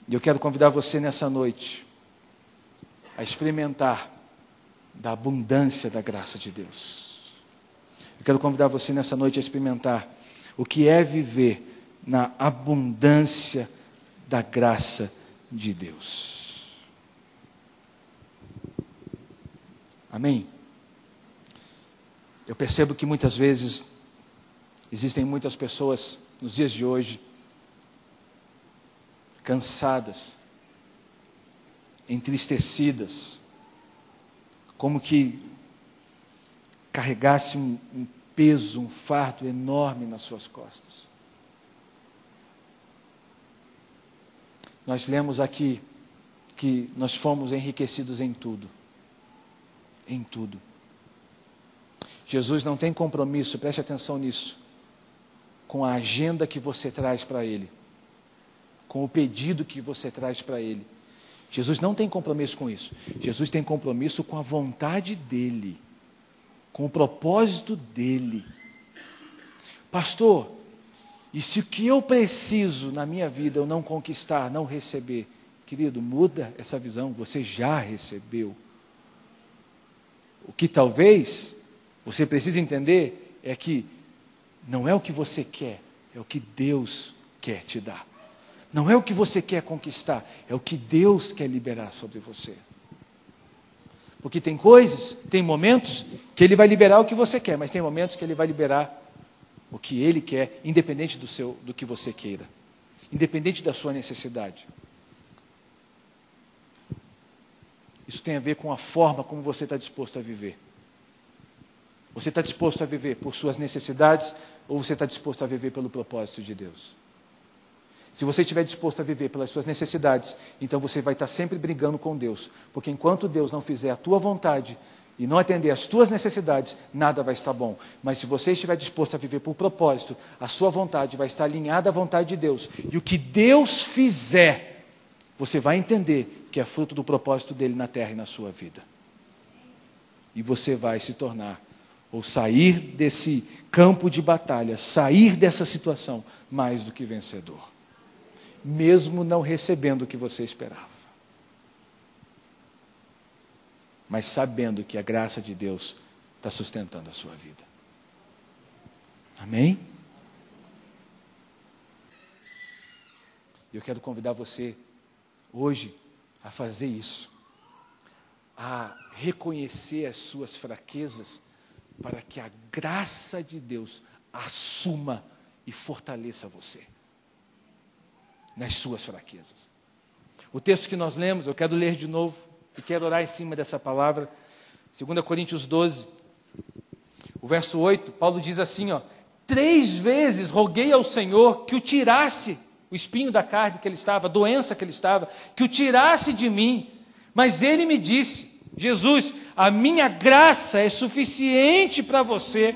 E eu quero convidar você nessa noite a experimentar da abundância da graça de Deus. Eu quero convidar você nessa noite a experimentar o que é viver na abundância da graça de Deus. Amém? Eu percebo que muitas vezes existem muitas pessoas nos dias de hoje cansadas, entristecidas, como que carregasse um peso, um fardo enorme nas suas costas. Nós lemos aqui que nós fomos enriquecidos em tudo. Em tudo. Jesus não tem compromisso, preste atenção nisso, com a agenda que você traz para Ele, com o pedido que você traz para Ele. Jesus não tem compromisso com isso. Jesus tem compromisso com a vontade dEle, com o propósito dEle. Pastor, e se o que eu preciso na minha vida eu não conquistar, não receber? Querido, muda essa visão, você já recebeu. O que talvez você precise entender é que não é o que você quer, é o que Deus quer te dar. Não é o que você quer conquistar, é o que Deus quer liberar sobre você. Porque tem coisas, tem momentos que Ele vai liberar o que você quer, mas tem momentos que Ele vai liberar o que Ele quer, independente do que você queira, independente da sua necessidade. Isso tem a ver com a forma como você está disposto a viver. Você está disposto a viver por suas necessidades ou você está disposto a viver pelo propósito de Deus? Se você estiver disposto a viver pelas suas necessidades, então você vai estar sempre brigando com Deus, porque enquanto Deus não fizer a tua vontade e não atender às tuas necessidades, nada vai estar bom. Mas se você estiver disposto a viver por propósito, a sua vontade vai estar alinhada à vontade de Deus, e o que Deus fizer, você vai entender que é fruto do propósito dele na terra e na sua vida. E você vai se tornar ou sair desse campo de batalha, sair dessa situação mais do que vencedor, mesmo não recebendo o que você esperava, mas sabendo que a graça de Deus está sustentando a sua vida. Amém? Eu quero convidar você hoje a fazer isso, a reconhecer as suas fraquezas, para que a graça de Deus assuma e fortaleça você nas suas fraquezas. O texto que nós lemos, eu quero ler de novo e quero orar em cima dessa palavra. 2 Coríntios 12, o verso 8, Paulo diz assim, 3 vezes roguei ao Senhor que o tirasse, o espinho da carne que ele estava, a doença que ele estava, que o tirasse de mim, mas ele me disse, Jesus, a minha graça é suficiente para você,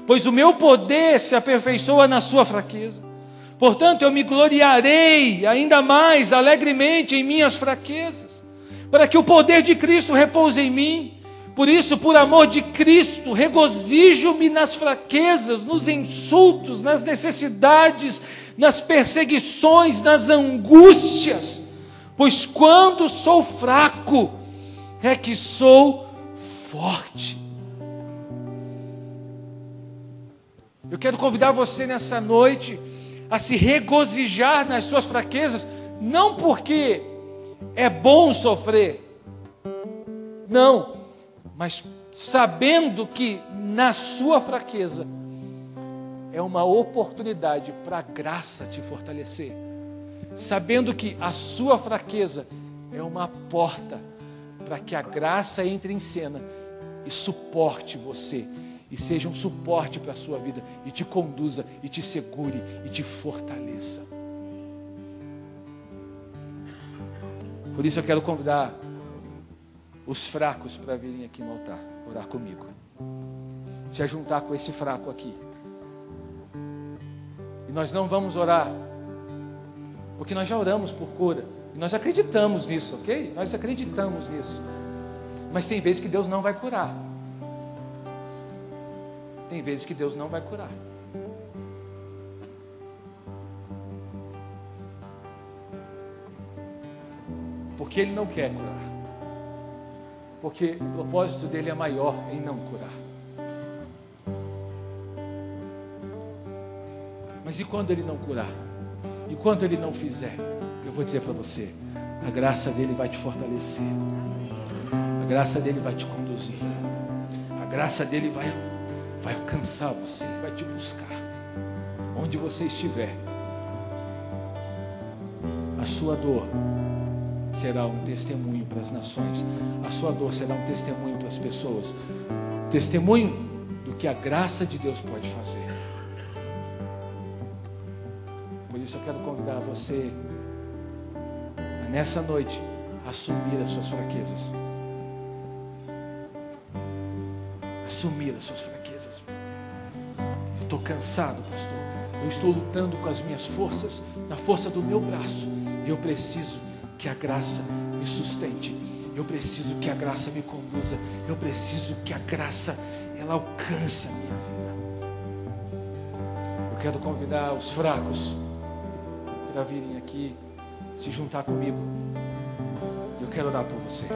pois o meu poder se aperfeiçoa na sua fraqueza. Portanto, eu me gloriarei ainda mais alegremente em minhas fraquezas, para que o poder de Cristo repouse em mim. Por isso, por amor de Cristo, regozijo-me nas fraquezas, nos insultos, nas necessidades, nas perseguições, nas angústias, pois quando sou fraco, é que sou forte. Eu quero convidar você nessa noite a se regozijar nas suas fraquezas, não porque é bom sofrer, não, mas sabendo que na sua fraqueza é uma oportunidade para a graça te fortalecer, sabendo que a sua fraqueza é uma porta para que a graça entre em cena e suporte você, e seja um suporte para a sua vida, e te conduza, e te segure, e te fortaleça. Por isso eu quero convidar os fracos para virem aqui no altar, orar comigo, se ajuntar com esse fraco aqui. E nós não vamos orar, porque nós já oramos por cura, e nós acreditamos nisso, ok? Nós acreditamos nisso. Mas tem vezes que Deus não vai curar. Tem vezes que Deus não vai curar. Porque Ele não quer curar. Porque o propósito dele é maior em não curar. Mas e quando Ele não curar? E quando Ele não fizer? Eu vou dizer para você, a graça dele vai te fortalecer, a graça dele vai te conduzir, a graça dele vai alcançar você, vai te buscar, onde você estiver. A sua dor será um testemunho para as nações, a sua dor será um testemunho para as pessoas, testemunho do que a graça de Deus pode fazer. Por isso eu quero convidar você nessa noite, assumir as suas fraquezas. Assumir as suas fraquezas. Eu estou cansado, pastor. Eu estou lutando com as minhas forças, na força do meu braço. Eu preciso que a graça me sustente. Eu preciso que a graça me conduza. Eu preciso que a graça, ela alcance a minha vida. Eu quero convidar os fracos para virem aqui se juntar comigo. Eu quero orar por você.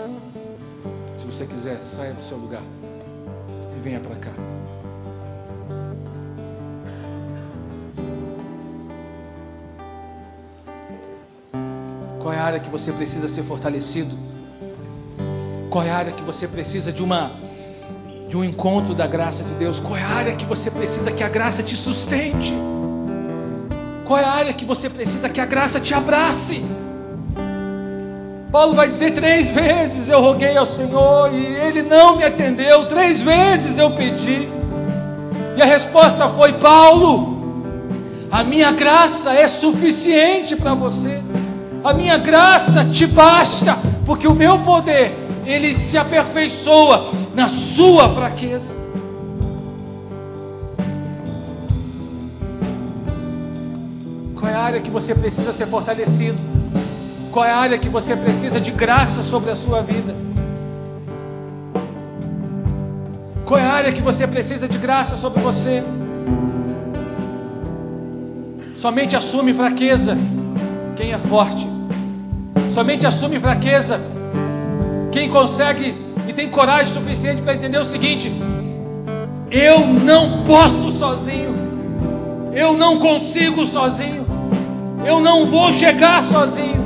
Se você quiser, saia do seu lugar e venha para cá. Qual é a área que você precisa ser fortalecido? Qual é a área que você precisa de um encontro da graça de Deus? Qual é a área que você precisa que a graça te sustente? Qual é a área que você precisa que a graça te abrace? Paulo vai dizer 3 vezes eu roguei ao Senhor e Ele não me atendeu. 3 vezes eu pedi. E a resposta foi: Paulo, a minha graça é suficiente para você. A minha graça te basta, porque o meu poder, ele se aperfeiçoa na sua fraqueza. Qual é a área que você precisa ser fortalecido? Qual é a área que você precisa de graça sobre a sua vida? Qual é a área que você precisa de graça sobre você? Somente assume fraqueza quem é forte. Somente assume fraqueza quem consegue e tem coragem suficiente para entender o seguinte: eu não posso sozinho, eu não consigo sozinho, eu não vou chegar sozinho,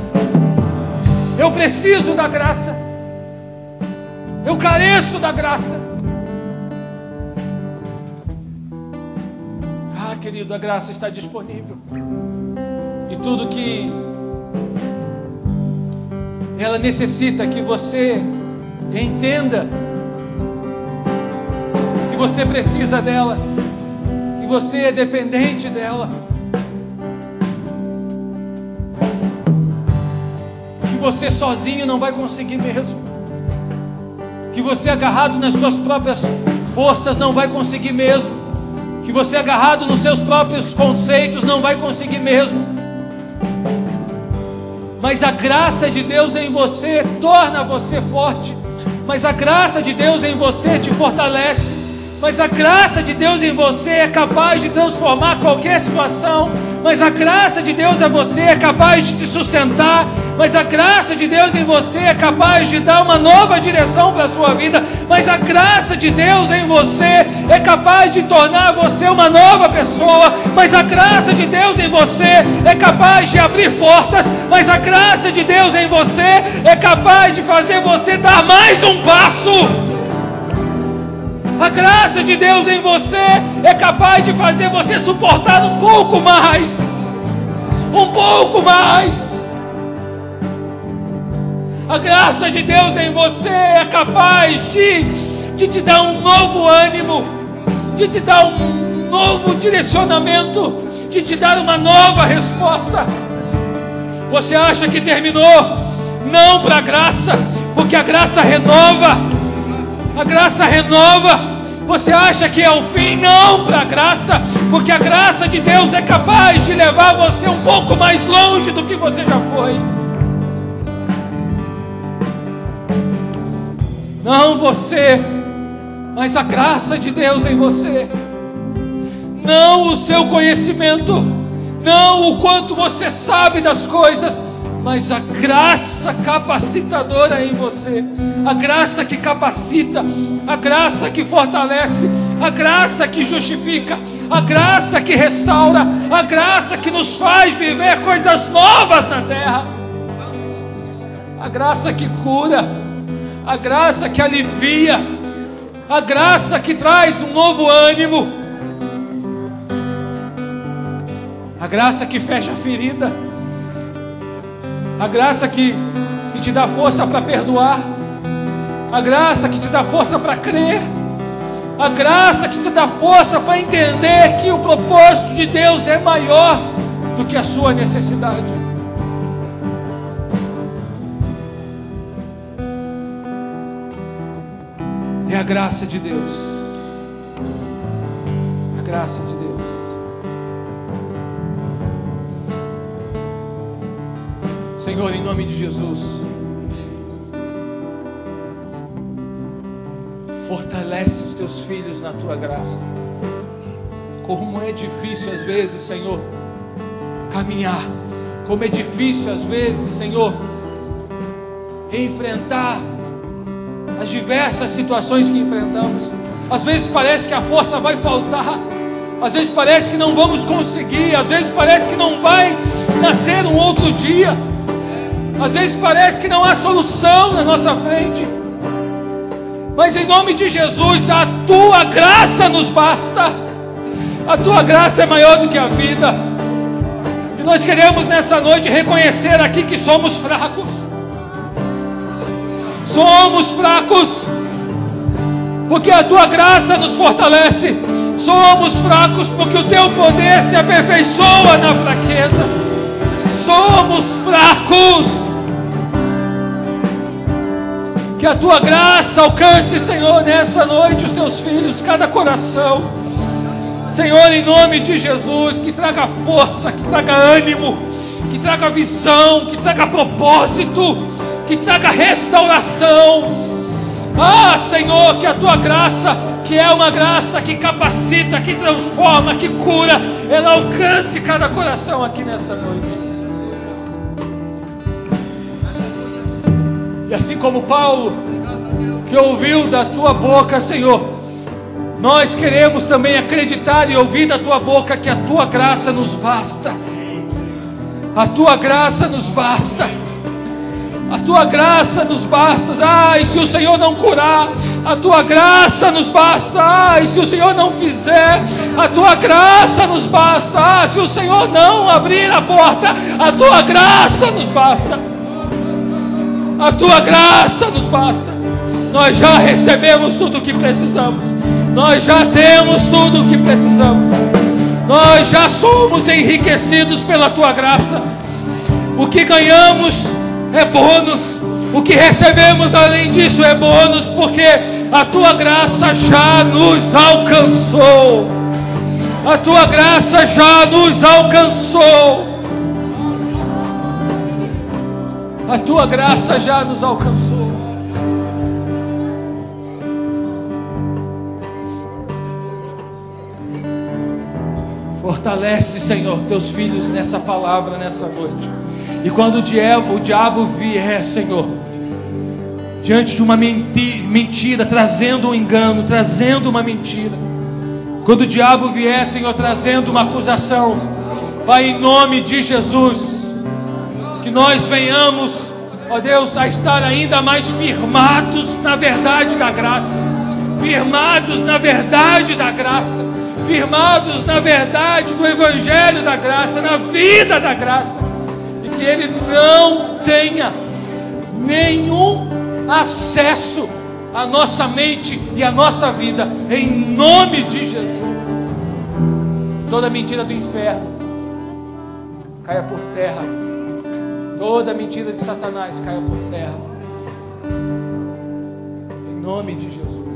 eu preciso da graça, eu careço da graça. Ah, querido, a graça está disponível, e tudo que ela necessita que você entenda que você precisa dela, que você é dependente dela, que você sozinho não vai conseguir mesmo, que você agarrado nas suas próprias forças não vai conseguir mesmo, que você agarrado nos seus próprios conceitos não vai conseguir mesmo. Mas a graça de Deus em você torna você forte. Mas a graça de Deus em você te fortalece. Mas a graça de Deus em você é capaz de transformar qualquer situação. Mas a graça de Deus em você é capaz de te sustentar. Mas a graça de Deus em você é capaz de dar uma nova direção para a sua vida. Mas a graça de Deus em você é capaz de tornar você uma nova pessoa. Mas a graça de Deus em você é capaz de abrir portas. Mas a graça de Deus em você é capaz de fazer você dar mais um passo. A graça de Deus em você é capaz de fazer você suportar um pouco mais. Um pouco mais. A graça de Deus em você é capaz de te dar um novo ânimo, de te dar um novo direcionamento, de te dar uma nova resposta. Você acha que terminou? Não para a graça, porque a graça renova. A graça renova. Você acha que é o fim? Não para a graça, porque a graça de Deus é capaz de levar você um pouco mais longe do que você já foi. Não você, mas a graça de Deus em você. Não o seu conhecimento, não o quanto você sabe das coisas, mas a graça capacitadora em você. A graça que capacita, a graça que fortalece, a graça que justifica, a graça que restaura, a graça que nos faz viver coisas novas na terra, a graça que cura, a graça que alivia, a graça que traz um novo ânimo, a graça que fecha a ferida, a graça que te dá força para perdoar, a graça que te dá força para crer, a graça que te dá força para entender que o propósito de Deus é maior do que a sua necessidade. É a graça de Deus. A graça de Deus. Senhor, em nome de Jesus, fortalece os teus filhos na tua graça. Como é difícil às vezes, Senhor, caminhar. Como é difícil às vezes, Senhor, enfrentar as diversas situações que enfrentamos. Às vezes parece que a força vai faltar. Às vezes parece que não vamos conseguir. Às vezes parece que não vai nascer um outro dia. Às vezes parece que não há solução na nossa frente. Mas em nome de Jesus, a tua graça nos basta. A tua graça é maior do que a vida. E nós queremos nessa noite reconhecer aqui que somos fracos. Somos fracos, porque a tua graça nos fortalece. Somos fracos, porque o teu poder se aperfeiçoa na fraqueza. Somos fracos. Que a tua graça alcance, Senhor, nessa noite os teus filhos, cada coração. Senhor, em nome de Jesus, que traga força, que traga ânimo, que traga visão, que traga propósito, que traga restauração. Ah, Senhor, que a tua graça, que é uma graça que capacita, que transforma, que cura, ela alcance cada coração aqui nessa noite. E assim como Paulo, que ouviu da tua boca, Senhor, nós queremos também acreditar e ouvir da tua boca que a tua graça nos basta. A tua graça nos basta. A tua graça nos basta. Ai, se o Senhor não curar, a tua graça nos basta. Ai, se o Senhor não fizer, a tua graça nos basta. Ah, se o Senhor não abrir a porta, a tua graça nos basta. A tua graça nos basta. Nós já recebemos tudo o que precisamos. Nós já temos tudo o que precisamos. Nós já somos enriquecidos pela tua graça. O que ganhamos é bônus. O que recebemos além disso é bônus, porque a tua graça já nos alcançou. A tua graça já nos alcançou. A tua graça já nos alcançou. Fortalece, Senhor, teus filhos nessa palavra, nessa noite. E quando o diabo vier, Senhor, diante de uma mentira, trazendo um engano, trazendo uma mentira. Quando o diabo vier, Senhor, trazendo uma acusação, Pai, em nome de Jesus, que nós venhamos, ó Deus, a estar ainda mais firmados na verdade da graça. Firmados na verdade da graça. Firmados na verdade do Evangelho da graça, na vida da graça, e que ele não tenha nenhum acesso à nossa mente e à nossa vida, em nome de Jesus. Toda mentira do inferno caia por terra, toda mentira de Satanás caia por terra, em nome de Jesus.